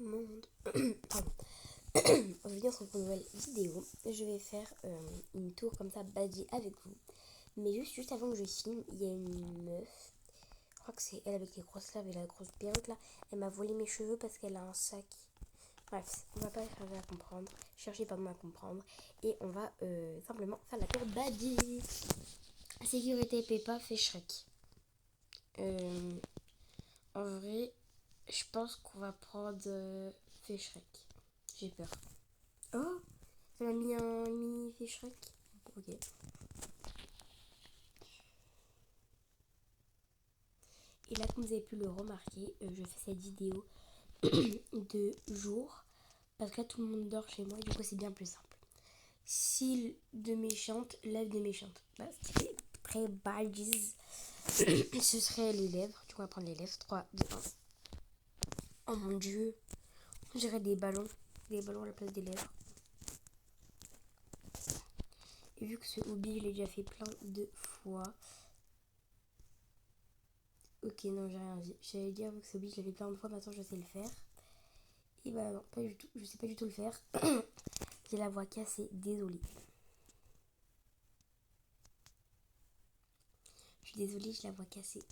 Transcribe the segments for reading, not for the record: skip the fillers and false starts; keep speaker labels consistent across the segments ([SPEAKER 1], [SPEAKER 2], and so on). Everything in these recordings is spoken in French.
[SPEAKER 1] monde. Pardon. Aujourd'hui on se retrouve pour une nouvelle vidéo. Je vais faire une tour comme ça badie avec vous. Mais juste avant que je filme, il y a une meuf. Je crois que c'est elle avec les grosses lèvres et la grosse perruque là. Elle m'a volé mes cheveux parce qu'elle a un sac. Bref, on va pas chercher à comprendre. Cherchez pas à comprendre. Et on va simplement faire la tour badie. Sécurité Peppa fait Shrek. En vrai, je pense qu'on va prendre fait Shrek. J'ai peur. Oh, ça m'a mis un mini fait Shrek. Ok. Et là, comme vous avez pu le remarquer, je fais cette vidéo de jour. Parce que là, tout le monde dort chez moi. Et du coup, c'est bien plus simple. Cils de méchante, lèvres de méchante. Bah, c'était très badges. Ce serait les lèvres. Du coup, on va prendre les lèvres. 3, 2, 1. Oh mon dieu. On dirait des ballons. Des ballons à la place des lèvres. Et vu que ce hobby, je l'ai déjà fait plein de fois. Ok, non, j'ai rien dit. J'allais dire que ce hobby, je l'ai fait plein de fois, maintenant je sais le faire. Et bah non, pas du tout. Je sais pas du tout le faire. J'ai la voix cassée, désolée. Je suis désolée, j'ai la voix cassée.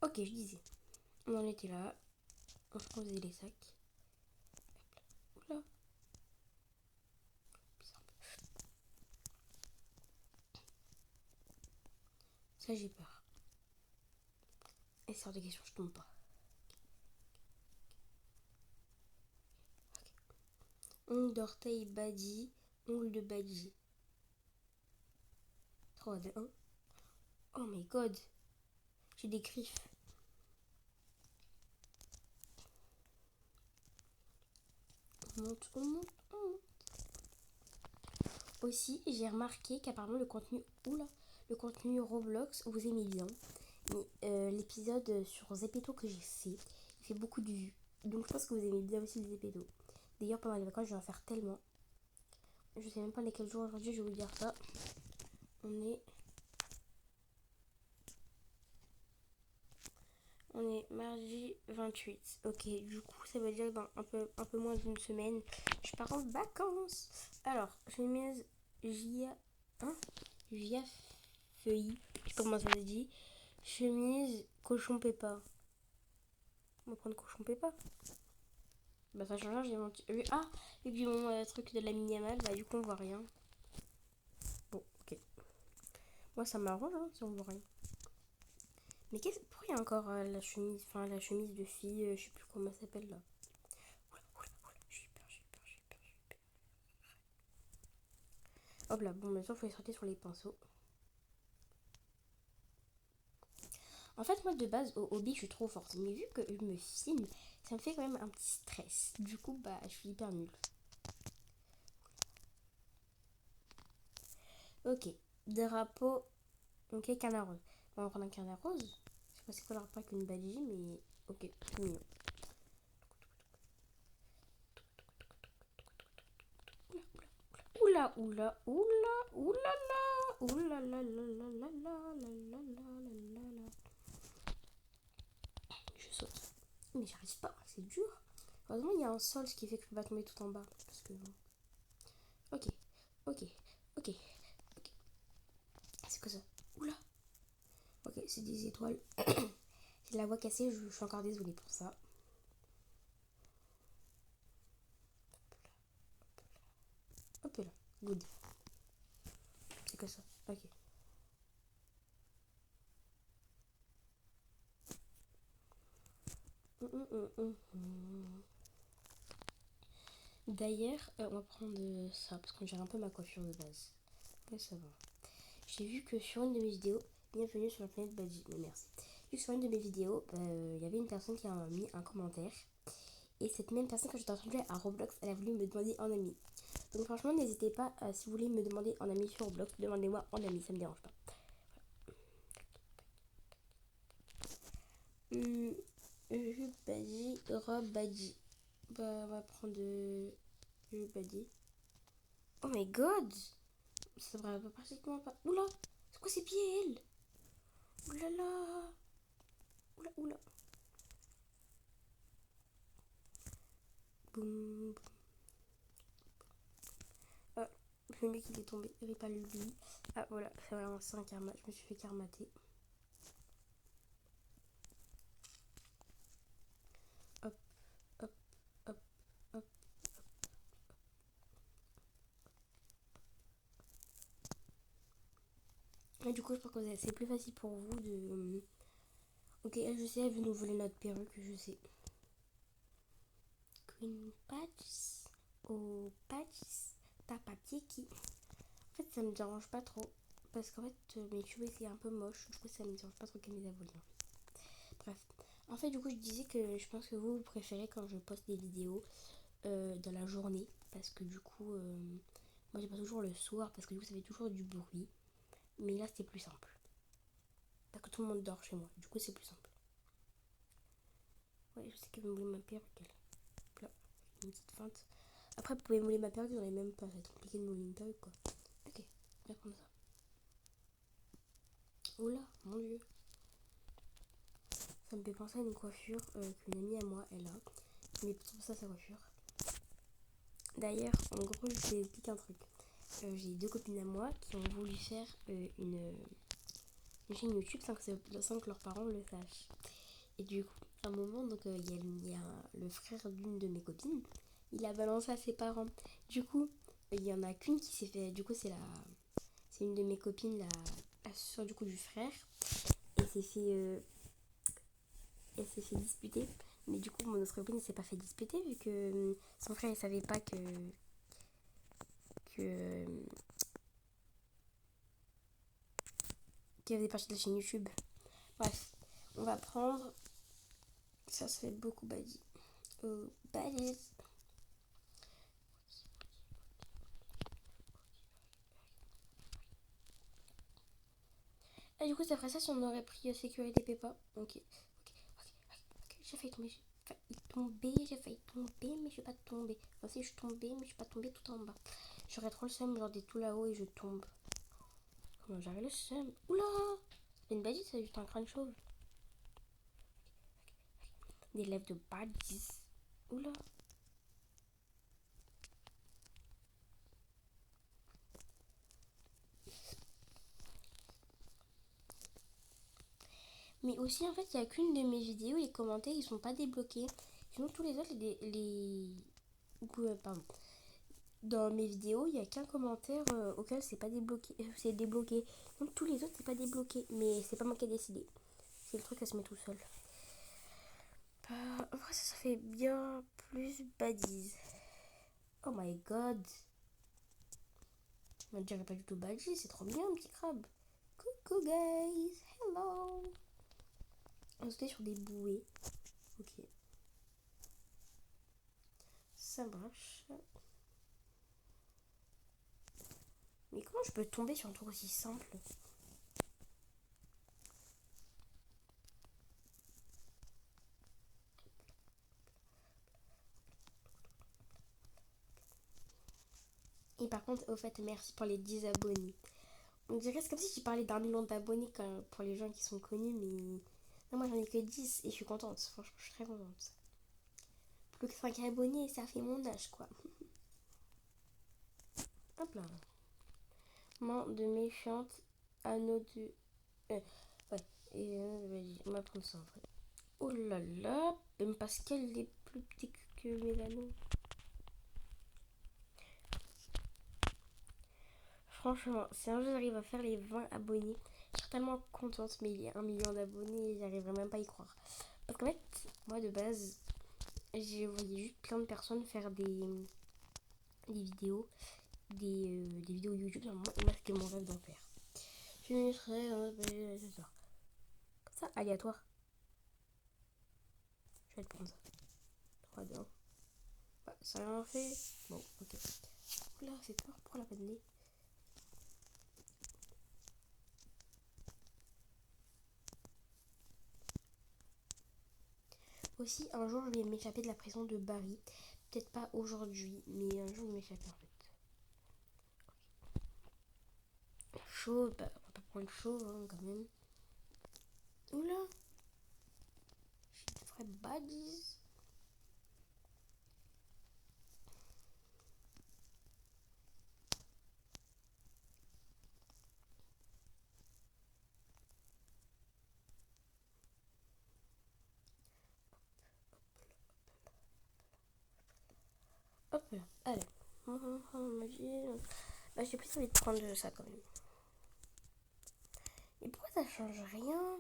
[SPEAKER 1] Ok, je disais. On en était là. On faisait les sacs. Oula. Ça, j'ai peur. Et c'est hors de question, je tombe pas. Okay. Ongle d'orteil badi. Ongle de badi. 3, 2, 1. Oh my god. J'ai des griffes. On monte, on monte, on monte. Aussi, j'ai remarqué qu'apparemment le contenu... Oula. Le contenu Roblox, vous aimez bien. Mais l'épisode sur Zepeto que j'ai fait, il fait beaucoup de vues. Donc je pense que vous aimez bien aussi les Zepeto. D'ailleurs, pendant les vacances, je vais en faire tellement. Je sais même pas lesquels jours aujourd'hui, je vais vous dire ça. On est mardi 28. Ok, du coup, ça veut dire que dans un peu moins d'une semaine, je pars en vacances. Alors, chemise Gia... Hein Gia Feuille. Je sais pas comment ça se dit. Chemise cochon Peppa. On va prendre cochon Peppa. Bah ça change, j'ai mon... Ah, et puis mon truc de la mini-amal, bah du coup on voit rien. Bon, ok. Moi ça m'arrange hein, si on voit rien. Mais pourquoi il y a encore la chemise, enfin la chemise de fille, je sais plus comment elle s'appelle là. Oula, oula, oula, j'ai peur, j'ai peur, j'ai peur, j'ai peur. Hop là, bon maintenant il faut les sortir sur les pinceaux. En fait moi de base au hobby je suis trop forte, mais vu que je me filme, ça me fait quand même un petit stress. Du coup bah je suis hyper nulle. Ok, drapeau, ok canard rose. On va prendre un canard rose. Je sais pas c'est quoi le rapport avec une badgie, mais ok, c'est mignon. Oula, oula, oula, oula, oula, la, la, la, la, la, la, la, la. Je saute. Mais j'arrive pas, c'est dur. Heureusement, il y a un sol, ce qui fait que je peux pas tomber tout en bas. Parce que bon. Ok, ok, ok, ok. C'est quoi ça? Oula. Ok, c'est des étoiles. J'ai la voix cassée, je suis encore désolée pour ça. Hop là, good. C'est quoi ça? Ok. D'ailleurs, on va prendre ça parce qu'on dirait un peu ma coiffure de base. Mais ça va. J'ai vu que sur une de mes vidéos, bienvenue sur la planète Badgie, mais merci. Vu que sur une de mes vidéos, il y avait une personne qui a mis un commentaire. Et cette même personne, quand j'étais en train de jouer à Roblox, elle a voulu me demander en ami. Donc franchement, n'hésitez pas, si vous voulez me demander en ami sur Roblox, demandez-moi en ami, ça me dérange pas. Jus Badgie, robe Badgie. Bah, on va prendre jus Badgie. Oh my god! Ça devrait pas pratiquement pas. Oula, c'est quoi ces pieds, elle? Oulala. Oula, oula. Boum. Ah, le mec il est tombé. Il pas lui. Ah voilà, c'est un karma. Je me suis fait karmater. Hop, hop, hop, hop. Et du coup, je pense que c'est plus facile pour vous de. Ok, elle, je sais, elle veut nous voler notre perruque, je sais. Queen Patches. Oh, Patches. T'as papier qui. En fait, ça me dérange pas trop. Parce qu'en fait, mes cheveux c'est un peu moche. Du coup, ça me dérange pas trop qu'elle les a volés. Bref. En fait, du coup, je disais que je pense que vous préférez quand je poste des vidéos dans la journée. Parce que du coup, moi, j'ai pas toujours le soir. Parce que du coup, ça fait toujours du bruit. Mais là, c'était plus simple. Parce que tout le monde dort chez moi. Du coup, c'est plus simple. Ouais, je sais qu'elle me voulait ma perruque, elle. Là, une petite feinte. Après, vous pouvez mouler ma perruque, j'en ai même pas. C'est compliqué de mouler une perruque, quoi. Ok, on va prendre ça. Oula, mon dieu. Ça me fait penser à une coiffure qu'une amie à moi, elle a. Mais plutôt ça, sa coiffure. D'ailleurs, en gros, je vais expliquer un truc. J'ai deux copines à moi qui ont voulu faire une chaîne YouTube sans que leurs parents le sachent. Et du coup, à un moment, donc il y a le frère d'une de mes copines. Il a balancé à ses parents. Du coup, il y en a qu'une qui s'est fait. Du coup, c'est une de mes copines, la soeur du coup du frère. Elle s'est fait, elle s'est fait disputer. Mais du coup, mon autre copine ne s'est pas fait disputer vu que son frère ne savait pas que qu'elle faisait partie de la chaîne YouTube. Bref, on va prendre. Ça se fait beaucoup badis. Oh, badis. Et du coup, c'est après ça si on aurait pris sécurité Peppa. Ok. J'ai failli tomber. J'ai failli tomber, mais je suis pas tombée. Enfin, si je suis tombée, mais je suis pas tombée tout en bas. J'aurais trop le seum, genre d'être tout là-haut et je tombe. Comment j'aurais le seum? Oula! C'est une badis, c'est juste un crâne chauve. Des lèvres de badis. Oula! Mais aussi, en fait, il n'y a qu'une de mes vidéos, les commentaires, ils sont pas débloqués. Sinon, tous les autres, pardon. Dans mes vidéos, il n'y a qu'un commentaire auquel c'est pas débloqué. C'est débloqué. Donc, tous les autres, c'est pas débloqué. Mais c'est pas moi qui ai décidé. C'est le truc à se met tout seul. En vrai, ça fait bien plus badise. Oh my god. On dirait pas du tout badise, c'est trop bien, un petit crabe. Coucou, guys. Hello. On se fait sur des bouées. Ok. Ça marche. Mais comment je peux tomber sur un truc aussi simple? Et par contre, au fait, merci pour les 10 abonnés. On dirait c'est comme si tu parlais d'un million d'abonnés pour les gens qui sont connus, mais non, moi j'en ai que 10 et je suis contente. Franchement, je suis très contente. Plus que 5 abonnés, ça fait mon âge, quoi. Hop là. Main de méchante, anneau de. Ouais, et on va prendre ça en vrai. Oh là là, même parce qu'elle est plus petite que mes anneaux. Franchement, si un jour j'arrive à faire les 20 abonnés, je serais tellement contente, mais il y a 1 million d'abonnés, j'arriverai même pas à y croire. Parce qu'en fait, moi de base, j'ai voyé juste plein de personnes faire des vidéos, des vidéos YouTube, et moi c'était mon rêve d'en faire. Je serais comme ça, aléatoire. Je vais te prendre ça. 3, 2, 1. Ouais, ça a rien fait. Bon, ok. Oula, c'est peur pour la peine. Aussi, un jour, je vais m'échapper de la prison de Barry. Peut-être pas aujourd'hui, mais un jour, je vais m'échapper en fait. chauve. Bah, on va pas prendre chauve hein, quand même. Oula. J'ai de vrais badges. Hop là, allez. Bah, j'ai plus envie de prendre ça quand même. Et pourquoi ça change rien?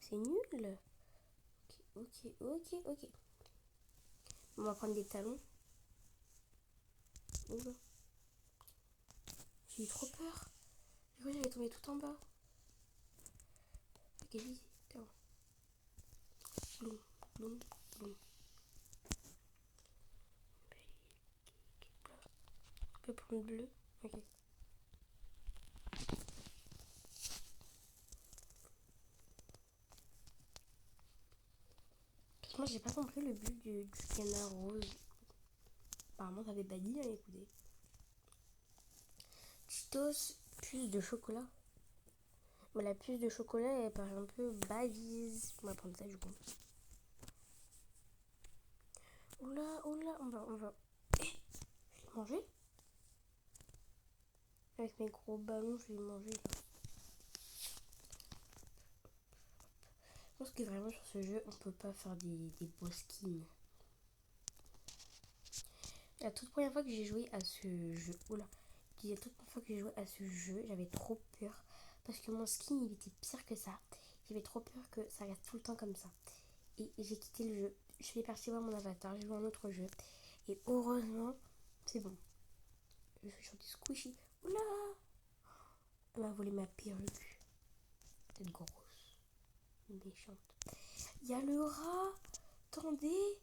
[SPEAKER 1] C'est nul. Ok. On va prendre des talons. Oula. J'ai eu trop peur. Je crois que j'allais tomber tout en bas. Ok, vite. Bloum, bloum, bloum. On peut prendre bleu. Ok. Moi, j'ai pas compris le but du canard rose. Apparemment, t'avais pas dit, hein, écoutez. Cheetos, puce de chocolat. Mais la puce de chocolat, elle paraît un peu balise. On va prendre ça du coup. Oula, on va. Eh, je l'ai mangé. Avec mes gros ballons, je l'ai mangé. Là. Je pense que vraiment sur ce jeu, on peut pas faire des beaux skins. La toute première fois que j'ai joué à ce jeu, la toute première fois que j'ai joué à ce jeu, j'avais trop peur parce que mon skin il était pire que ça. J'avais trop peur que ça reste tout le temps comme ça. Et j'ai quitté le jeu. Je suis partie voir mon avatar, j'ai joué à un autre jeu. Et heureusement, c'est bon. Je suis sur des squishy. Oula! Elle m'a volé ma perruque. Cette grosse. Méchante. Il y a le rat. Attendez.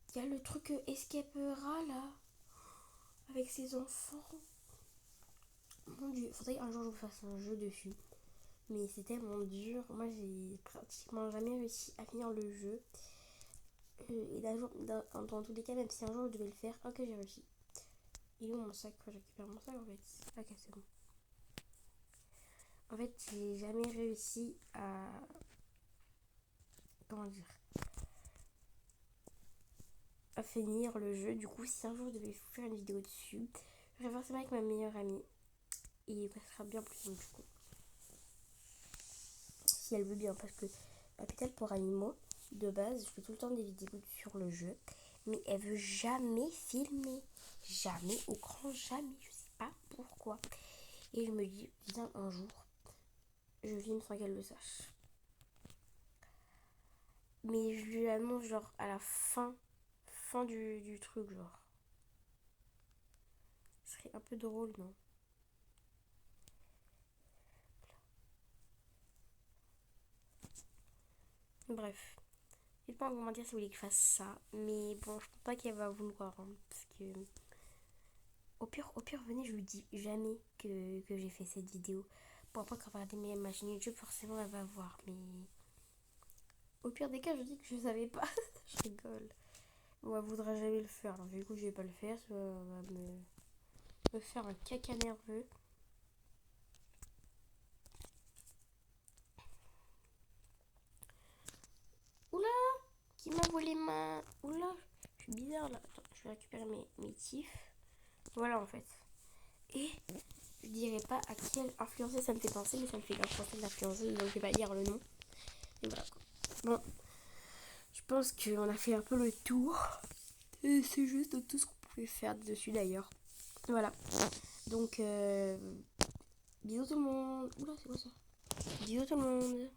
[SPEAKER 1] Il y a le truc escape rat là. Avec ses enfants. Mon dieu, faudrait un jour je vous fasse un jeu dessus. Mais c'est tellement dur. Moi j'ai pratiquement jamais réussi à finir le jeu. Et dans tous les cas, même si un jour je devais le faire, ok j'ai réussi. Il est où mon sac? Je récupère mon sac en fait. Ok c'est bon. En fait j'ai jamais réussi à... Comment dire? À finir le jeu. Du coup si un jour je devais faire une vidéo dessus, je ferai forcément avec ma meilleure amie. Et ça sera bien plus simple du coup. Si elle veut bien parce que Papitelle pour animaux, de base je fais tout le temps des vidéos sur le jeu. Mais elle veut jamais filmer. Jamais, au grand jamais. Je sais pas pourquoi. Et je me dis, bien un jour, je filme sans qu'elle le sache. Mais je lui annonce genre à la fin du truc genre. Ce serait un peu drôle, non? Bref. Dites-moi en commentaire si vous voulez que je fasse ça. Mais bon, je pense pas qu'elle va vouloir. Hein, parce que... Au pire, venez, je vous dis jamais que j'ai fait cette vidéo. Pour après, quand on va regarder ma chaîne YouTube, forcément, elle va voir. Mais... Au pire des cas, je dis que je savais pas. Je rigole. Bon, elle voudra jamais le faire. Alors, du coup, je vais pas le faire. Ça va me faire un caca nerveux. Oula! Qui m'a volé ma... Oula! Je suis bizarre là. Attends, je vais récupérer mes tifs. Voilà en fait. Et je dirais pas à quelle influenceuse ça me fait penser, mais ça me fait penser de l'influenceuse, donc je vais pas dire le nom. Et voilà quoi. Bon, je pense qu'on a fait un peu le tour. Et c'est juste tout ce qu'on pouvait faire dessus d'ailleurs. Voilà. Donc, bisous tout le monde. Oula, c'est quoi ça? Bisous tout le monde.